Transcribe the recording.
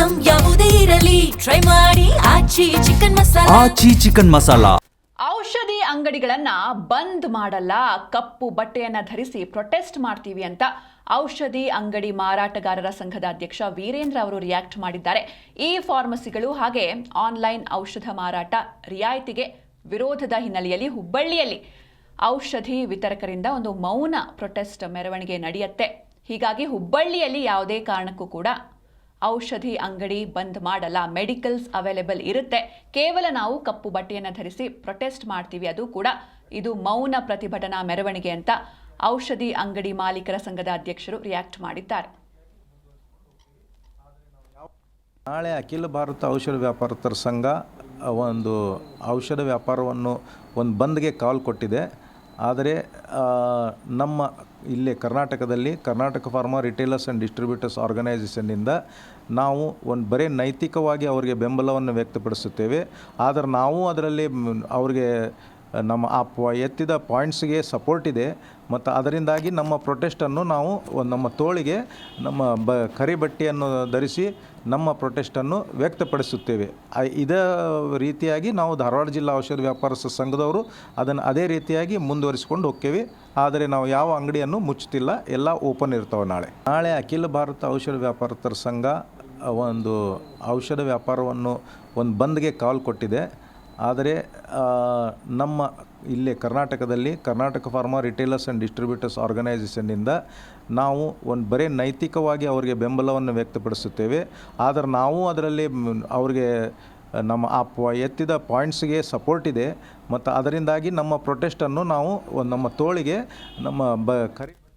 Item ಯಾವುದೇ ಇರಲಿ try ಮಾಡಿ ಆಚಿ ಚಿಕನ್ ಮಸಾಲಾ. ಔಷಧಿ ಅಂಗಡಿಗಳನ್ನ ಬಂದ್ ಮಾಡಲ್ಲ, ಕಪ್ಪು ಬಟ್ಟೆಯನ್ನ ಧರಿಸಿ ಪ್ರೊಟೆಸ್ಟ್ ಮಾಡ್ತೀವಿ ಅಂತ ಔಷಧಿ ಅಂಗಡಿ ಮಾರಾಟಗಾರರ ಸಂಘದ ಅಧ್ಯಕ್ಷ ವೀರೇಂದ್ರ ಅವರು ರಿಯಾಕ್ಟ್ ಮಾಡಿದ್ದಾರೆ. ಈ ಫಾರ್ಮಸಿಗಳು ಹಾಗೆ ಆನ್ಲೈನ್ ಔಷಧ ಮಾರಾಟ ರಿಯಾಯಿತಿಗೆ ವಿರೋಧದ ಹಿನ್ನೆಲೆಯಲ್ಲಿ ಹುಬ್ಬಳ್ಳಿಯಲ್ಲಿ ಔಷಧಿ ವಿತರಕರಿಂದ ಒಂದು ಮೌನ ಪ್ರೊಟೆಸ್ಟ್ ಮೆರವಣಿಗೆ ನಡೆಯುತ್ತೆ. ಹೀಗಾಗಿ ಹುಬ್ಬಳ್ಳಿಯಲ್ಲಿ ಯಾವುದೇ ಕಾರಣಕ್ಕೂ ಕೂಡ ಔಷಧಿ ಅಂಗಡಿ ಬಂದ್ ಮಾಡಲ್ಲ, ಮೆಡಿಕಲ್ಸ್ ಅವೈಲೇಬಲ್ ಇರುತ್ತೆ, ಕೇವಲ ನಾವು ಕಪ್ಪು ಬಟ್ಟೆಯನ್ನು ಧರಿಸಿ ಪ್ರೊಟೆಸ್ಟ್ ಮಾಡ್ತೀವಿ, ಅದು ಕೂಡ ಇದು ಮೌನ ಪ್ರತಿಭಟನಾ ಮೆರವಣಿಗೆ ಅಂತ ಔಷಧಿ ಅಂಗಡಿ ಮಾಲೀಕರ ಸಂಘದ ಅಧ್ಯಕ್ಷರು ರಿಯಾಕ್ಟ್ ಮಾಡಿದ್ದಾರೆ. ನಾಳೆ ಅಖಿಲ ಭಾರತ ಔಷಧ ವ್ಯಾಪಾರಸ್ಥರ ಸಂಘ ಒಂದು ಔಷಧ ವ್ಯಾಪಾರವನ್ನು ಒಂದು ಬಂದ್ಗೆ ಕಾಲ್ ಕೊಟ್ಟಿದೆ. ಆದರೆ ನಮ್ಮ ಇಲ್ಲೇ ಕರ್ನಾಟಕದಲ್ಲಿ Karnataka pharma retailers and distributors ಆರ್ಗನೈಸೇಷನ್ನಿಂದ ನಾವು ಒಂದು ಬರೀ ನೈತಿಕವಾಗಿ ಅವರಿಗೆ ಬೆಂಬಲವನ್ನು ವ್ಯಕ್ತಪಡಿಸುತ್ತೇವೆ. ಆದರೆ ನಾವು ಅದರಲ್ಲಿ ಅವರಿಗೆ ನಮ್ಮ ಎತ್ತಿದ ಪಾಯಿಂಟ್ಸ್ಗೆ ಸಪೋರ್ಟ್ ಇದೆ ಮತ್ತು ಅದರಿಂದಾಗಿ ನಮ್ಮ ಪ್ರೊಟೆಸ್ಟನ್ನು ನಾವು ನಮ್ಮ ತೋಳಿಗೆ ನಮ್ಮ ಕರಿ ಬಟ್ಟೆಯನ್ನು ಧರಿಸಿ ನಮ್ಮ ಪ್ರೊಟೆಸ್ಟನ್ನು ವ್ಯಕ್ತಪಡಿಸುತ್ತೇವೆ. ಇದೇ ರೀತಿಯಾಗಿ ನಾವು ಧಾರವಾಡ ಜಿಲ್ಲಾ ಔಷಧ ವ್ಯಾಪಾರಸ್ಥರ ಸಂಘದವರು ಅದನ್ನು ಅದೇ ರೀತಿಯಾಗಿ ಮುಂದುವರಿಸಿಕೊಂಡು ಹೋಗ್ತೇವೆ. ಆದರೆ ನಾವು ಯಾವ ಅಂಗಡಿಯನ್ನು ಮುಚ್ಚುತ್ತಿಲ್ಲ, ಎಲ್ಲ ಓಪನ್ ಇರ್ತವೆ. ನಾಳೆ ಅಖಿಲ ಭಾರತ ಔಷಧ ವ್ಯಾಪಾರಸ್ಥರ ಸಂಘ ಒಂದು ಔಷಧ ವ್ಯಾಪಾರವನ್ನು ಒಂದು ಬಂದ್ಗೆ ಕಾಲ್ ಕೊಟ್ಟಿದೆ. ಆದರೆ ನಮ್ಮ ಇಲ್ಲೇ ಕರ್ನಾಟಕದಲ್ಲಿ Karnataka pharma retailers and distributors ಆರ್ಗನೈಸೇಷನ್ನಿಂದ ನಾವು ಒಂದು ಬರೀ ನೈತಿಕವಾಗಿ ಅವರಿಗೆ ಬೆಂಬಲವನ್ನು ವ್ಯಕ್ತಪಡಿಸುತ್ತೇವೆ. ಆದರೆ ನಾವು ಅದರಲ್ಲಿ ಅವರಿಗೆ ನಮ್ಮ ಎತ್ತಿದ ಪಾಯಿಂಟ್ಸ್ಗೆ ಸಪೋರ್ಟ್ ಇದೆ ಮತ್ತು ಅದರಿಂದಾಗಿ ನಮ್ಮ ಪ್ರೊಟೆಸ್ಟನ್ನು ನಾವು ನಮ್ಮ ತೋಳಿಗೆ ನಮ್ಮ ಕರಿ